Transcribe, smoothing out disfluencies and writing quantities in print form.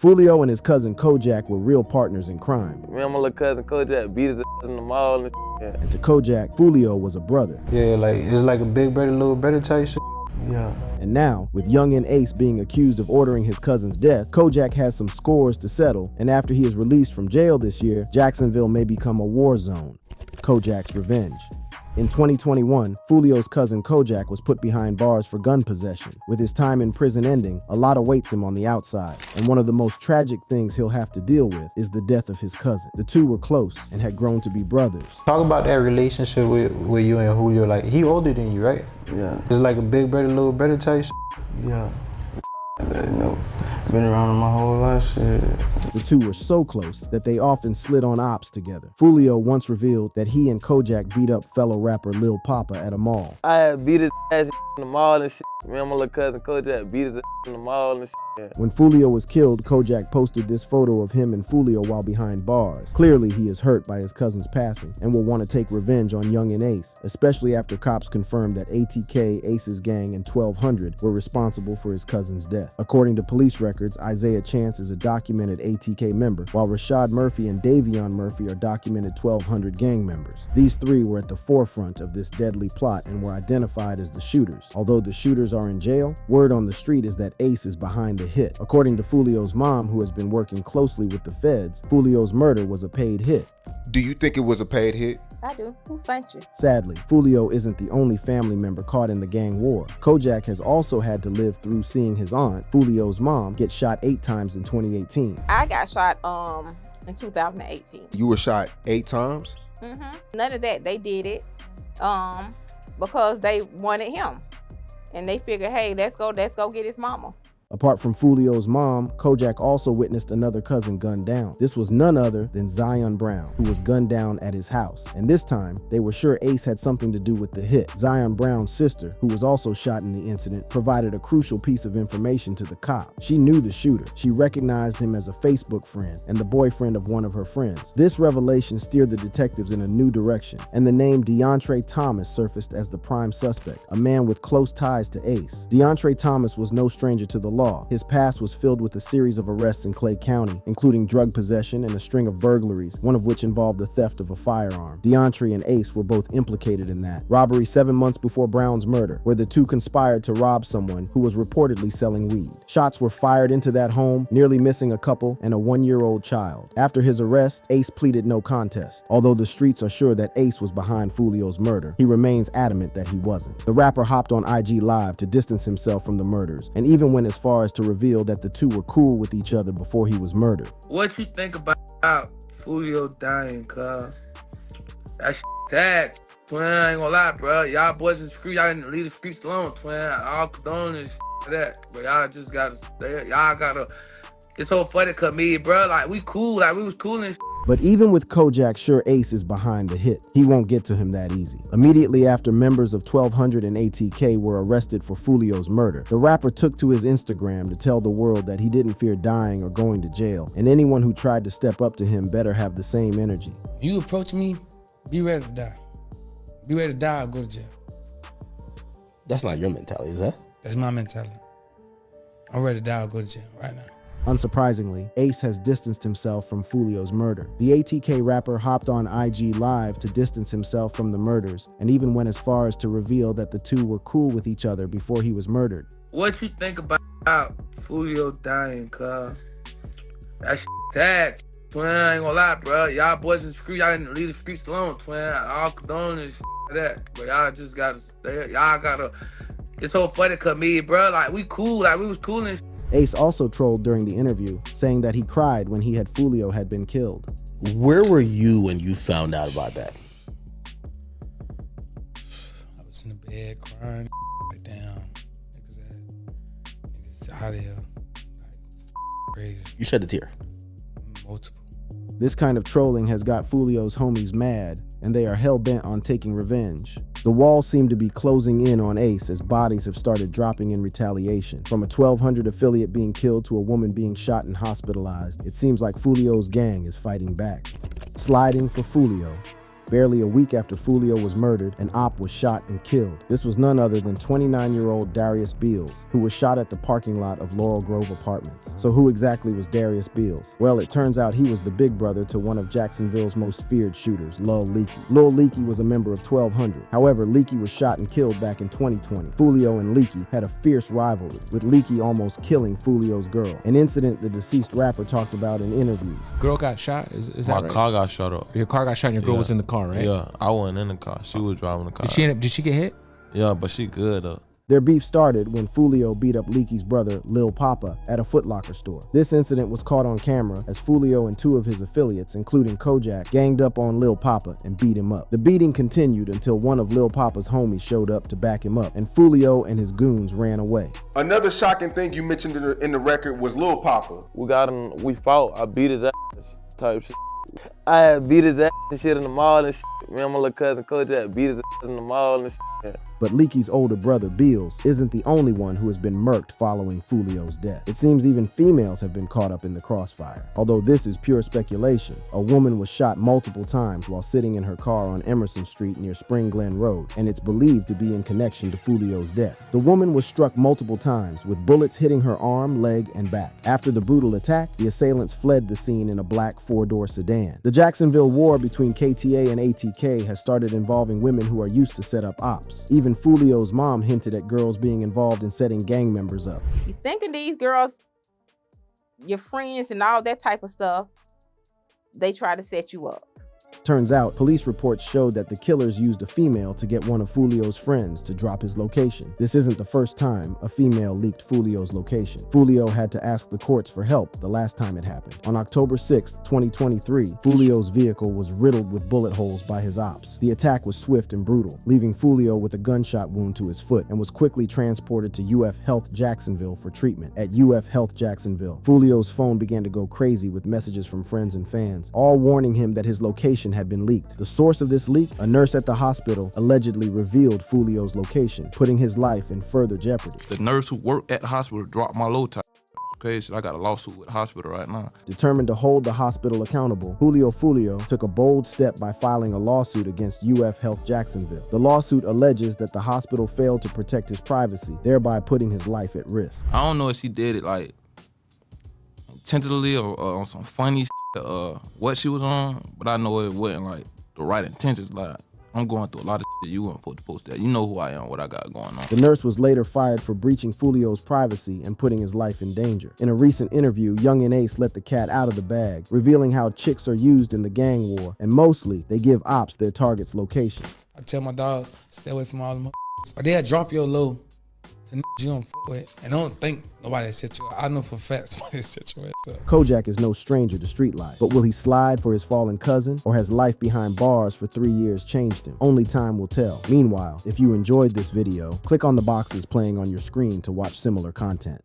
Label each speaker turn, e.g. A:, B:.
A: Foolio and his cousin Kojak were real partners in crime.
B: Me and my little cousin Kojak beat his ass in the mall and shit.
A: And to Kojak, Foolio was a brother.
C: Yeah, like it's like a big brother, little brother type shit. Yeah.
A: And now, with youngin' Ace being accused of ordering his cousin's death, Kojak has some scores to settle, and after he is released from jail this year, Jacksonville may become a war zone. Kojak's revenge. In 2021, Foolio's cousin Kojak was put behind bars for gun possession. With his time in prison ending, a lot awaits him on the outside. And one of the most tragic things he'll have to deal with is the death of his cousin. The two were close and had grown to be brothers.
C: Talk about that relationship with you and Julio. Like, he older than you, right?
D: Yeah.
C: It's like a big brother, little brother type shit. Yeah.
D: You know, been around my whole life, shit.
A: The two were so close that they often slid on ops together. Foolio once revealed that he and Kojak beat up fellow rapper Lil Papa at a mall.
B: I had beat his ass in the mall and shit. Me and my little cousin Kojak beat his ass in the mall and shit.
A: When Foolio was killed, Kojak posted this photo of him and Foolio while behind bars. Clearly, he is hurt by his cousin's passing and will want to take revenge on youngin' Ace, especially after cops confirmed that ATK, Ace's gang, and 1200 were responsible for his cousin's death. According to police records, Isaiah Chance is a documented ATK member, while Rashad Murphy and Davion Murphy are documented 1200 gang members. These three were at the forefront of this deadly plot and were identified as the shooters. Although the shooters are in jail, word on the street is that Ace is behind the hit. According to Foolio's mom, who has been working closely with the feds, Foolio's murder was a paid hit.
E: Do you think it was a paid hit?
F: I do. Who sent you?
A: Sadly, Foolio isn't the only family member caught in the gang war. Kojak has also had to live through seeing his aunt, Foolio's mom, get shot 8 times in 2018.
F: I got shot in 2018.
E: You were shot 8 times?
F: None of that. They did it because they wanted him. And they figured, hey, let's go get his mama.
A: Apart from Foolio's mom, Kojak also witnessed another cousin gunned down. This was none other than Zion Brown, who was gunned down at his house. And this time, they were sure Ace had something to do with the hit. Zion Brown's sister, who was also shot in the incident, provided a crucial piece of information to the cop. She knew the shooter. She recognized him as a Facebook friend and the boyfriend of one of her friends. This revelation steered the detectives in a new direction, and the name DeAndre Thomas surfaced as the prime suspect, a man with close ties to Ace. DeAndre Thomas was no stranger to the law. His past was filled with a series of arrests in Clay County, including drug possession and a string of burglaries, one of which involved the theft of a firearm. DeAndre and Ace were both implicated in that. Robbery 7 months before Brown's murder, where the two conspired to rob someone who was reportedly selling weed. Shots were fired into that home, nearly missing a couple and a 1-year-old child. After his arrest, Ace pleaded no contest. Although the streets are sure that Ace was behind Foolio's murder, he remains adamant that he wasn't. The rapper hopped on IG Live to distance himself from the murders, and even went as far as to reveal that the two were cool with each other before he was murdered.
G: What you think about Foolio dying, cuz? That sad, twin. I ain't gonna lie, bro. Y'all boys in the street, y'all didn't leave the streets alone, twin. All condone and that. But y'all just gotta, it's so funny, cause me, bro, like, we cool, like, we was cool and
A: But even with Kojak sure Ace is behind the hit, he won't get to him that easy. Immediately after members of 1200 and ATK were arrested for Foolio's murder, the rapper took to his Instagram to tell the world that he didn't fear dying or going to jail, and anyone who tried to step up to him better have the same energy.
H: You approach me, be ready to die. Be ready to die or go to jail.
I: That's not your mentality, is that?
H: That's my mentality. I'm ready to die or go to jail right now.
A: Unsurprisingly, Ace has distanced himself from Foolio's murder. The ATK rapper hopped on IG Live to distance himself from the murders, and even went as far as to reveal that the two were cool with each other before he was murdered.
G: What you think about Foolio dying, cuz? That sad, twin. I ain't gonna lie, bro. Y'all boys in the street, y'all didn't leave the streets alone, twin. All condone and that. But y'all just gotta, it's so funny, cause me, bro, like, we cool, like, we was cool and
A: Ace also trolled during the interview, saying that he cried when he had Foolio had been killed.
I: Where were you when you found out about that?
H: I was in the bed crying, like, damn, niggas out of here, like, crazy.
I: You shed a tear.
H: Multiple.
A: This kind of trolling has got Foolio's homies mad, and they are hell-bent on taking revenge. The walls seem to be closing in on Ace as bodies have started dropping in retaliation. From a 1200 affiliate being killed to a woman being shot and hospitalized, it seems like Foolio's gang is fighting back. Sliding for Foolio, Barely a week after Foolio was murdered, an op was shot and killed. This was none other than 29-year-old Darius Beals, who was shot at the parking lot of Laurel Grove Apartments. So who exactly was Darius Beals? Well, it turns out he was the big brother to one of Jacksonville's most feared shooters, Lil Leakey. Lil Leakey was a member of 1200. However, Leakey was shot and killed back in 2020. Foolio and Leakey had a fierce rivalry, with Leakey almost killing Foolio's girl, an incident the deceased rapper talked about in interviews.
J: Girl got shot? Is that
K: My
J: right?
K: car got shut up.
J: Your car got shot and your girl was in the car, right?
K: Yeah, I wasn't in the car. She was driving the car.
J: Did she get hit?
K: Yeah, but she good though.
A: Their beef started when Foolio beat up Leakey's brother, Lil Papa, at a Foot Locker store. This incident was caught on camera as Foolio and two of his affiliates, including Kojak, ganged up on Lil Papa and beat him up. The beating continued until one of Lil Papa's homies showed up to back him up, and Foolio and his goons ran away.
E: Another shocking thing you mentioned in the record was Lil Papa.
B: We fought, I beat his ass type shit. I had beat his ass and shit in the mall and shit. Me and my little cousin Kojak beat his ass in the mall and shit.
A: But Leakey's older brother, Beals, isn't the only one who has been murked following Foolio's death. It seems even females have been caught up in the crossfire. Although this is pure speculation, a woman was shot multiple times while sitting in her car on Emerson Street near Spring Glen Road, and it's believed to be in connection to Foolio's death. The woman was struck multiple times, with bullets hitting her arm, leg, and back. After the brutal attack, the assailants fled the scene in a black four-door sedan. The Jacksonville war between KTA and ATK has started involving women who are used to set up ops. Even Foolio's mom hinted at girls being involved in setting gang members up.
F: You thinking these girls, your friends and all that type of stuff, they try to set you up.
A: Turns out, police reports showed that the killers used a female to get one of Foolio's friends to drop his location. This isn't the first time a female leaked Foolio's location. Foolio had to ask the courts for help the last time it happened. On October 6, 2023, Foolio's vehicle was riddled with bullet holes by his ops. The attack was swift and brutal, leaving Foolio with a gunshot wound to his foot, and was quickly transported to UF Health Jacksonville for treatment. At UF Health Jacksonville, Foolio's phone began to go crazy with messages from friends and fans, all warning him that his location had been leaked. The source of this leak, a nurse at the hospital, allegedly revealed Foolio's location, putting his life in further jeopardy.
L: The nurse who worked at the hospital dropped my low type. Crazy. I got a lawsuit with the hospital right now.
A: Determined to hold the hospital accountable, Foolio took a bold step by filing a lawsuit against UF Health Jacksonville. The lawsuit alleges that the hospital failed to protect his privacy, thereby putting his life at risk.
L: I don't know if she did it like intentionally or on some funny shit, what she was on, but I know it wasn't like the right intentions. Like, I'm going through a lot of shit. You weren't supposed to post that. You know who I am, what I got going on.
A: The nurse was later fired for breaching Foolio's privacy and putting his life in danger. In a recent interview, Young and Ace let the cat out of the bag, revealing how chicks are used in the gang war, and mostly they give ops their targets' locations.
H: I tell my dogs, stay away from all them or they'll drop your low to you don't fuck with, and don't think nobody set you up. I know for a fact somebody set your ass up.
A: Kojak is no stranger to street life, but will he slide for his fallen cousin, or has life behind bars for 3 years changed him? Only time will tell. Meanwhile, if you enjoyed this video, click on the boxes playing on your screen to watch similar content.